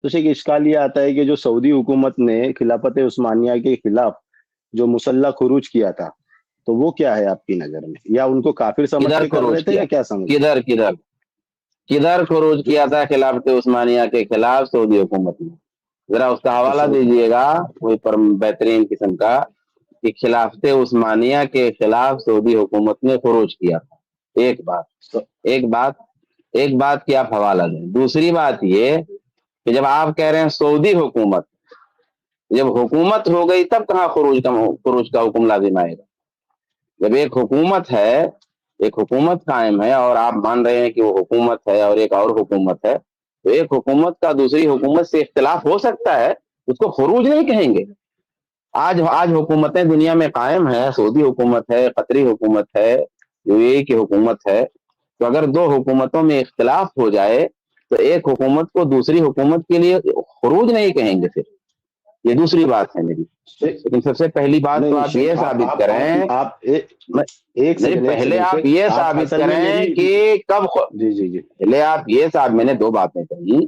تو ایک اشکال یہ آتا ہے کہ جو سعودی حکومت نے خلافت عثمانیہ کے خلاف جو مسلح خروج کیا تھا، تو وہ کیا ہے آپ کی نظر میں؟ یا ان کو کافر سمجھ کدھر کے کر رہے خروج تھے کیا یا کیا سمجھ رہے کدھر کدھر کدھر خروج جو کیا تھا خلافت عثمانیہ کے خلاف سعودی حکومت نے؟ ذرا اس کا تو حوالہ دیجئے گا کوئی بہترین قسم کا، کہ خلافت عثمانیہ کے خلاف سعودی حکومت نے خروج کیا تھا۔ ایک بات ایک بات ایک بات کی آپ حوالہ دیں۔ دوسری بات یہ کہ جب آپ کہہ رہے ہیں سعودی حکومت، جب حکومت ہو گئی تب کہاں خروج کا حکم لازم آئے گا؟ جب ایک حکومت ہے، ایک حکومت قائم ہے، اور آپ مان رہے ہیں کہ وہ حکومت ہے اور ایک اور حکومت ہے، تو ایک حکومت کا دوسری حکومت سے اختلاف ہو سکتا ہے، اس کو خروج نہیں کہیں گے۔ آج حکومتیں دنیا میں قائم ہے، سعودی حکومت ہے، قطری حکومت ہے، یو اے ای کی حکومت ہے، تو اگر دو حکومتوں میں اختلاف ہو جائے تو ایک حکومت کو دوسری حکومت کے لیے خروج نہیں کہیں گے پھر۔ یہ دوسری بات ہے میری۔ لیکن سب سے پہلی بات تو نہیں آپ یہ ثابت کریں، آپ ایک نہیں سیکنڈ پہلے آپ یہ ثابت اصل میں کریں کہ کب جی جی جی پہلے آپ یہ ثابت، میں نے دو باتیں کہی،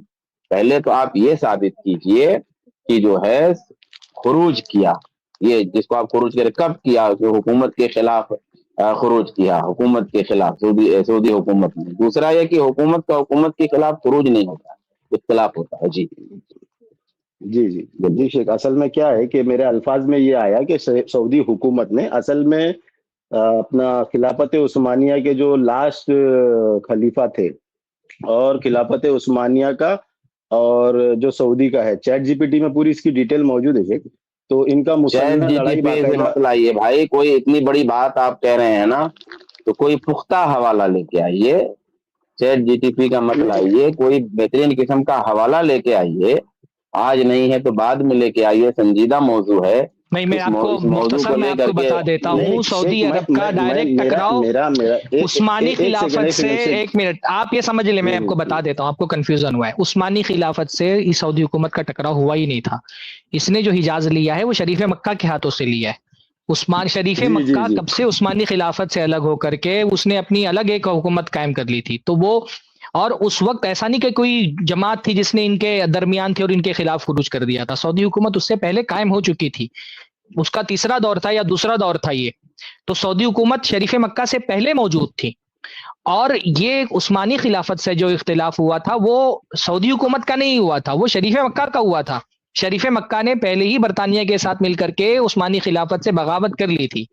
پہلے تو آپ یہ ثابت کیجئے کہ جو ہے خروج کیا، یہ جس کو آپ خروج کرے کب کیا، جو حکومت کے خلاف خروج کیا، حکومت کے خلاف سعودی حکومت نے۔ دوسرا یہ کہ حکومت کا حکومت کے خلاف خروج نہیں ہوتا، اختلاف ہوتا ہے۔ جی جی جی جی شیخ، اصل میں کیا ہے کہ میرے الفاظ میں یہ آیا کہ سعودی حکومت نے اصل میں اپنا خلافت عثمانیہ کے جو لاسٹ خلیفہ تھے، اور خلافت عثمانیہ کا اور جو سعودی کا ہے، چیٹ جی پی ٹی میں پوری اس کی ڈیٹیل موجود ہے شیخ، تو ان کا چیٹ مسلح جی ٹی لڑائی پی سے باقاعدہ مت لائیے بھائی، کوئی اتنی بڑی بات آپ کہہ رہے ہیں نا تو کوئی پختہ حوالہ لے کے آئیے۔ چیٹ جی ٹی پی کا مت لائیے، کوئی بہترین قسم کا حوالہ لے کے آئیے، آج نہیں ہے تو بعد میں لے کے آئیے، سنجیدہ موضوع ہے۔ نہیں، میں آپ کو اس موضوع مختصر کو میں لے آپ کر کو کے بتا دیتا ہوں، سعودی عرب کا ڈائریکٹ ٹکراؤ عثمانی خلافت سے، ایک منٹ آپ یہ سمجھ لیں، میں آپ کو بتا دیتا ہوں، آپ کو کنفیوژن ہوا ہے۔ عثمانی خلافت سے اس سعودی حکومت کا ٹکراؤ ہوا ہی نہیں تھا۔ اس نے جو حجاز لیا ہے وہ شریف مکہ کے ہاتھوں سے لیا ہے۔ عثمان شریف مکہ کب سے عثمانی خلافت سے الگ ہو کر کے اس نے اپنی الگ ایک حکومت قائم کر لی تھی، تو وہ اور اس وقت ایسا نہیں کہ کوئی جماعت تھی جس نے ان کے درمیان تھی اور ان کے خلاف خروج کر دیا تھا۔ سعودی حکومت اس سے پہلے قائم ہو چکی تھی، اس کا تیسرا دور تھا یا دوسرا دور تھا یہ، تو سعودی حکومت شریف مکہ سے پہلے موجود تھی۔ اور یہ عثمانی خلافت سے جو اختلاف ہوا تھا وہ سعودی حکومت کا نہیں ہوا تھا، وہ شریف مکہ کا ہوا تھا۔ شریف مکہ نے پہلے ہی برطانیہ کے ساتھ مل کر کے عثمانی خلافت سے بغاوت کر لی تھی۔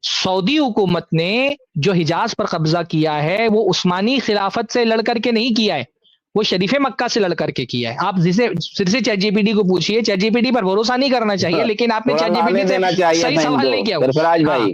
سعودی حکومت نے جو حجاز پر قبضہ کیا ہے وہ عثمانی خلافت سے لڑ کر کے نہیں کیا ہے، وہ شریف مکہ سے لڑ کر کے کیا ہے۔ آپ جسے پھر سے چیٹ جی پی ٹی کو پوچھیے، چیٹ جی پی ٹی پر بھروسہ نہیں کرنا چاہیے، لیکن آپ نے چیٹ جی پی ٹی سے صحیح سوال نہیں کیا۔ سرفراز بھائی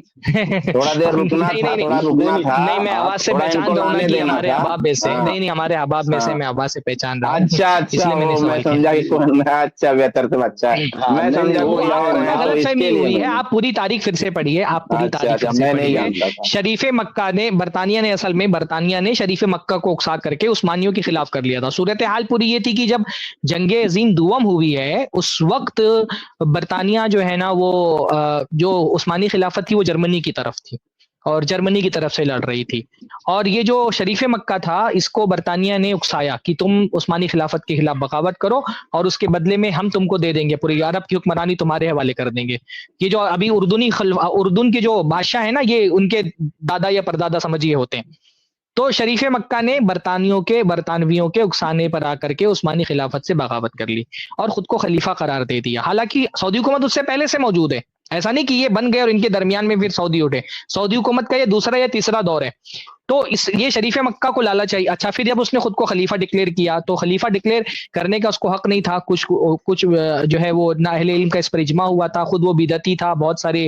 تھوڑا دیر رکنا تھا، تھوڑا رکنا تھا، نہیں، میں آواز سے پہچان رہا ہوں نا کہ ہمارے احباب میں سے، نہیں ہمارے احباب میں سے میں آواز سے پہچان رہا ہوں، اس لیے میں نے سوال کیا۔ اچھا بہتر تم، اچھا میں سمجھا کوئی اور ہے تو غلط اس فہمی کے لیے ہوئی ہے۔ آپ پوری تاریخ پھر سے پڑھیے، آپ پوری تاریخ پھر سے پڑھیے۔ شریف مکہ نے برطانیہ نے اصل میں برطانیہ نے شریف مکہ کو اکسا کر کے عثمانیوں کے خلاف کر لیا تھا۔ صورتحال پوری یہ تھی کہ جب جنگ عظیم دوم ہوئی ہے اس وقت برطانیہ جو ہے نا وہ جو عثمانی خلافت تھی وہ جرمنی کی طرف تھی اور جرمنی کی طرف سے لڑ رہی تھی، اور یہ جو شریف مکہ تھا اس کو برطانیہ نے اکسایا کہ تم عثمانی خلافت کے خلاف بغاوت کرو اور اس کے بدلے میں ہم تم کو دے دیں گے، پوری عرب کی حکمرانی تمہارے حوالے کر دیں گے۔ یہ جو ابھی اردن کے جو بادشاہ ہیں نا، یہ ان کے دادا یا پردادا سمجھیے ہوتے ہیں۔ تو شریف مکہ نے برطانویوں کے اکسانے پر آ کر کے عثمانی خلافت سے بغاوت کر لی اور خود کو خلیفہ قرار دے دیا۔ حالانکہ سعودی حکومت اس سے پہلے سے موجود ہے، ایسا نہیں کہ یہ بن گئے اور ان کے درمیان میں پھر سعودی اٹھے۔ سعودی حکومت کا یہ دوسرا یا تیسرا دور ہے۔ تو یہ شریف مکہ کو لالا چاہیے۔ اچھا، پھر جب اس نے خود کو خلیفہ ڈکلیئر کیا تو خلیفہ ڈکلیئر کرنے کا اس کو حق نہیں تھا، کچھ جو ہے وہ نہ اہل علم کا اس پر اجماع ہوا تھا، خود وہ بدعتی تھا، بہت سارے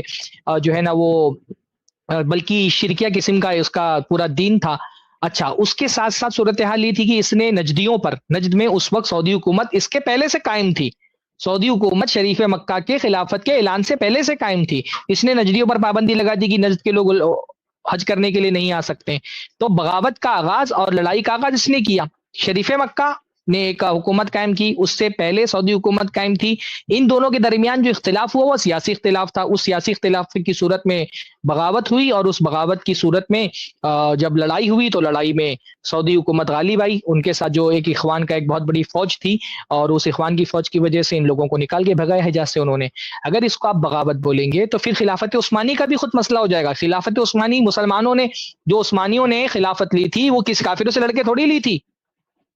جو ہے نا وہ بلکہ شرکیہ قسم کا اس کا پورا دین تھا۔ اچھا، اس کے ساتھ ساتھ صورتحال یہ تھی کہ اس نے نجدیوں پر، نجد میں اس وقت سعودی حکومت اس کے پہلے سے قائم تھی، سعودی حکومت شریف مکہ کے خلافت کے اعلان سے پہلے سے قائم تھی، اس نے نجدیوں پر پابندی لگا دی کہ نجد کے لوگ حج کرنے کے لیے نہیں آ سکتے۔ تو بغاوت کا آغاز اور لڑائی کا آغاز اس نے کیا۔ شریف مکہ نے ایک حکومت قائم کی, اس سے پہلے سعودی حکومت قائم تھی. ان دونوں کے درمیان جو اختلاف ہوا وہ سیاسی اختلاف تھا. اس سیاسی اختلاف کی صورت میں بغاوت ہوئی, اور اس بغاوت کی صورت میں جب لڑائی ہوئی تو لڑائی میں سعودی حکومت غالب آئی. ان کے ساتھ جو ایک اخوان کا ایک بہت بڑی فوج تھی, اور اس اخوان کی فوج کی وجہ سے ان لوگوں کو نکال کے بھگایا حجاز سے انہوں نے. اگر اس کو آپ بغاوت بولیں گے تو پھر خلافت عثمانی کا بھی خود مسئلہ ہو جائے گا. خلافت عثمانی مسلمانوں نے, جو عثمانیوں نے خلافت لی تھی وہ کس کافروں سے لڑ کے تھوڑی لی تھی,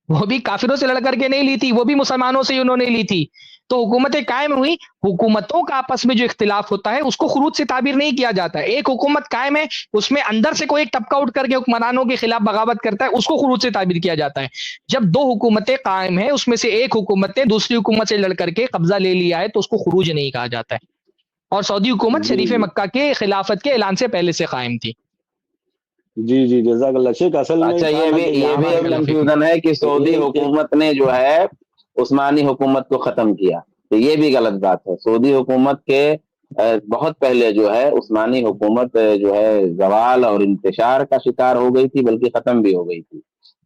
وہ بھی کافروں سے لڑ کر کے نہیں لی تھی, وہ بھی مسلمانوں سے انہوں نے لی تھی. تو حکومتیں قائم ہوئی, حکومتوں کا آپس میں جو اختلاف ہوتا ہے اس کو خروج سے تعبیر نہیں کیا جاتا ہے. ایک حکومت قائم ہے, اس میں اندر سے کوئی ایک طبقہ اٹھ کر کے حکمرانوں کے خلاف بغاوت کرتا ہے, اس کو خروج سے تعبیر کیا جاتا ہے. جب دو حکومتیں قائم ہیں, اس میں سے ایک حکومت نے دوسری حکومت سے لڑ کر کے قبضہ لے لیا ہے, تو اس کو خروج نہیں کہا جاتا ہے. اور سعودی حکومت جی شریف جی مکہ کے خلافت کے اعلان سے پہلے سے قائم تھی. جی جی جزاک اللہ شیخ. اصل میں اچھا تھا یہ نا بھی کہ یہ یہاں بھی پر ایک کنفیوژن ہے کہ سعودی حکومت نے جو ہے عثمانی حکومت کو ختم کیا, تو یہ بھی غلط بات ہے. سعودی حکومت کے بہت پہلے جو ہے عثمانی حکومت جو ہے زوال اور انتشار کا شکار ہو گئی تھی, بلکہ ختم بھی ہو گئی تھی.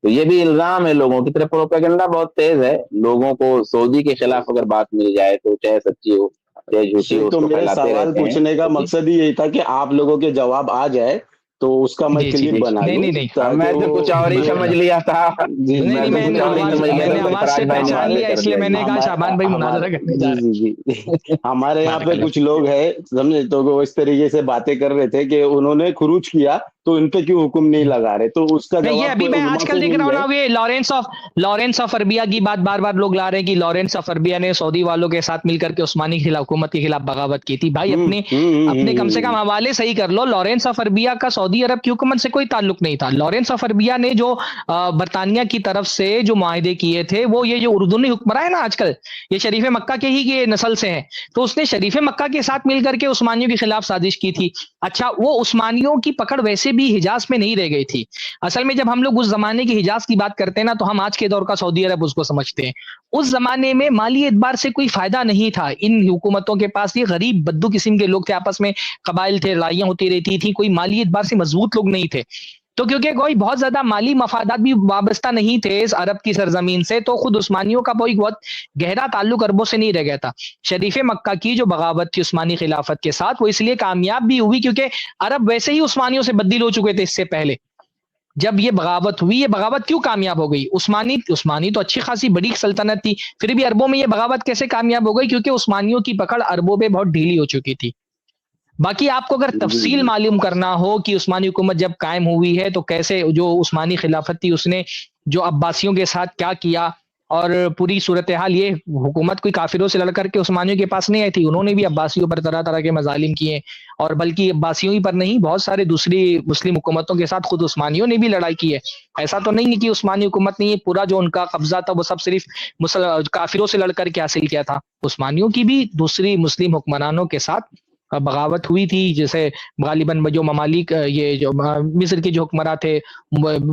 تو یہ بھی الزام ہے لوگوں کی طرف, پروپیگنڈا بہت تیز ہے. لوگوں کو سعودی کے خلاف اگر بات مل جائے تو چاہے سچی ہو چاہے جھوٹی ہو, شیخ, اس تو کو میرے پھیلاتے سوال رہتے ہیں. پوچھنے کا مقصد ہی یہی تھا کہ آپ لوگوں کے جواب آ جائے تو اس کا میں جی جی, کلپ بنا نہیں لوں نہیں نہیں, اب تاکہ میں تو وہ کچھ اور ہی میں سمجھ لیا تھا, جی نہیں جی نہیں, میں تو میں کچھ نے اور ہی آواز سمجھ لیا میں تھا, نے تو آواز سے فراز بھائی نے پہچان واضح لیا, کر اس لیے دیا. میں نے کہا شعبان بھائی مناظرہ کرنے جا رہے جی جی جی ہمارے یہاں ہیں. پہ کچھ لوگ ہیں سمجھے, تو وہ اس طریقے سے باتیں کر رہے تھے کہ انہوں نے خروج کیا تو ان پہ کیوں حکم نہیں لگا رہے, تو اس کا نہیں, یہ جواب ابھی کوئی میں علماء آج سے کل دیکھ مل رہا ہوں جائے. نا, یہ لارنس آف اربیا کی بات بار بار لوگ لا رہے ہیں کہ لارنس آف اربیا نے سعودی والوں کے ساتھ مل کر کے عثمانی حکومت کے خلاف بغاوت کی تھی. بھائی اپنے کم سے کم حوالے صحیح کر لو. لارنس آف اربیا کا سعودی عرب کی حکومت سے کوئی تعلق نہیں تھا. لارنس آف اربیا نے جو برطانیہ کی طرف سے جو معاہدے کیے تھے, وہ یہ جو اردنی حکمراں ہے نا آج کل, یہ شریف مکہ کے ہی کے نسل سے ہیں, تو اس نے شریف مکہ کے ساتھ مل کر کے عثمانیوں کے خلاف سازش کی تھی. اچھا, وہ عثمانیوں کی پکڑ ویسے بھی حجاز میں نہیں رہ گئی تھی. اصل میں جب ہم لوگ اس زمانے کی حجاز کی بات کرتے ہیں نا, تو ہم آج کے دور کا سعودی عرب اس کو سمجھتے ہیں. اس زمانے میں مالی اعتبار سے کوئی فائدہ نہیں تھا ان حکومتوں کے پاس. یہ غریب بدو قسم کے لوگ تھے, آپس میں قبائل تھے, لڑائیاں ہوتی رہتی تھی, کوئی مالی اعتبار سے مضبوط لوگ نہیں تھے. تو کیونکہ کوئی بہت زیادہ مالی مفادات بھی وابستہ نہیں تھے اس عرب کی سرزمین سے, تو خود عثمانیوں کا کوئی بہت گہرا تعلق عربوں سے نہیں رہ گیا تھا. شریف مکہ کی جو بغاوت تھی عثمانی خلافت کے ساتھ, وہ اس لیے کامیاب بھی ہوئی کیونکہ عرب ویسے ہی عثمانیوں سے بدل ہو چکے تھے اس سے پہلے. جب یہ بغاوت ہوئی, یہ بغاوت کیوں کامیاب ہو گئی؟ عثمانی تو اچھی خاصی بڑی سلطنت تھی, پھر بھی عربوں میں یہ بغاوت کیسے کامیاب ہو گئی؟ کیونکہ عثمانیوں کی پکڑ عربوں پہ بہت ڈھیلی ہو چکی تھی. باقی آپ کو اگر جی تفصیل جی معلوم کرنا ہو کہ عثمانی حکومت جب قائم ہوئی ہے تو کیسے جو عثمانی خلافت تھی اس نے جو عباسیوں کے ساتھ کیا کیا, اور پوری صورتحال, یہ حکومت کوئی کافروں سے لڑ کر کے عثمانیوں کے پاس نہیں آئی تھی. انہوں نے بھی عباسیوں پر طرح طرح کے مظالم کیے, اور بلکہ عباسیوں ہی پر نہیں, بہت سارے دوسری مسلم حکومتوں کے ساتھ خود عثمانیوں نے بھی لڑائی کی ہے. ایسا تو نہیں ہے کہ عثمانی حکومت نے یہ پورا جو ان کا قبضہ تھا وہ سب صرف کافروں سے لڑ کر کے حاصل کیا تھا. عثمانیوں کی بھی دوسری مسلم حکمرانوں کے ساتھ بغاوت ہوئی تھی. جیسے غالباً جو ممالک, یہ جو مصر کے جو حکمراں تھے,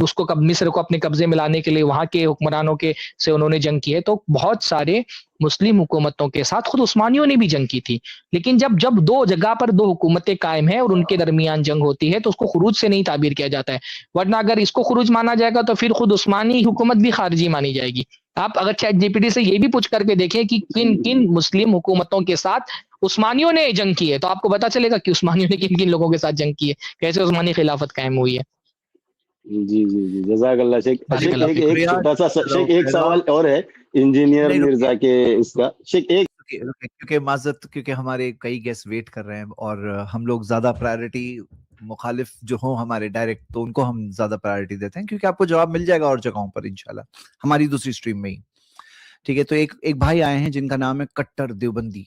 اس کو مصر کو اپنے قبضے میں لانے کے لیے وہاں کے حکمرانوں کے سے انہوں نے جنگ کی ہے. تو بہت سارے مسلم حکومتوں کے ساتھ خود عثمانیوں نے بھی جنگ کی تھی. لیکن جب دو جگہ پر دو حکومتیں قائم ہیں اور ان کے درمیان جنگ ہوتی ہے تو اس کو خروج سے نہیں تعبیر کیا جاتا ہے. ورنہ اگر اس کو خروج مانا جائے گا تو پھر خود عثمانی حکومت بھی خارجی مانی جائے گی. آپ اگر چیٹ جی پی ٹی سے یہ بھی پوچھ کر کے دیکھیں کہ کن کن مسلم حکومتوں کے ساتھ عثمانیوں نے جنگ کی ہے, تو آپ کو پتا چلے گا کہ عثمانیوں نے کن کن لوگوں کے ساتھ جنگ کی ہے, کیسے عثمانی خلافت قائم ہوئی ہے. جی جی جی جزاک اللہ شیخ. بارک شیخ اللہ ایک فیکم. ایک شکریہ. چھوٹا سا چلو شیخ ایک فیضان، سوال اور ہے انجینئر نہیں مرزا کے اس کا. شیخ ایک کیونکہ معذرت، کیونکہ ہمارے کئی گیسٹ ویٹ کر رہے ہیں اور ہم لوگ زیادہ پرائرٹی مخالف جو ہوں ہمارے ڈائریکٹ، تو ان کو ہم زیادہ پرائرٹی دیتے ہیں کیونکہ آپ کو جواب مل جائے گا اور جگہوں پر انشاءاللہ ہماری دوسری اسٹریم میں ہی. ٹھیک ہے، تو ایک بھائی آئے ہیں جن کا نام ہے کٹر دیوبندی.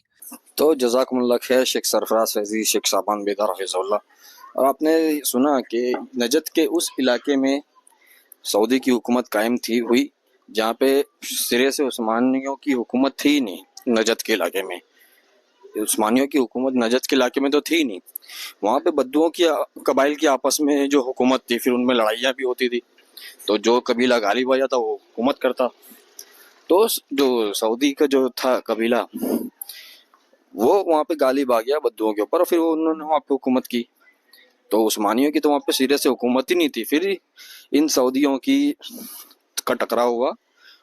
تو جزاکم اللہ خیر شیخ سرفراز فیضی، شیخ شعبان بیدار حفظ اللہ. اور آپ نے سنا کہ نجد کے اس علاقے میں سعودی کی حکومت قائم ہوئی جہاں پہ سرے سے عثمانیوں کی حکومت تھی ہی نہیں. نجد کے علاقے میں عثمانیوں کی حکومت نجد کے علاقے میں تو تھی نہیں. وہاں پہ بدوؤں کی قبائل کی آپس میں جو حکومت تھی، پھر ان میں لڑائیاں بھی ہوتی تھی، تو جو قبیلہ غالب آ جاتا وہ حکومت کرتا. تو جو سعودی کا جو تھا قبیلہ وہ وہاں پہ غالب آ گیا بدوؤں کے اوپر، اور پھر انہوں نے وہاں پہ حکومت کی. تو عثمانیوں کی تو وہاں پہ سرے سے حکومت ہی نہیں تھی. پھر ان سعودیوں کا ٹکراؤ ہوا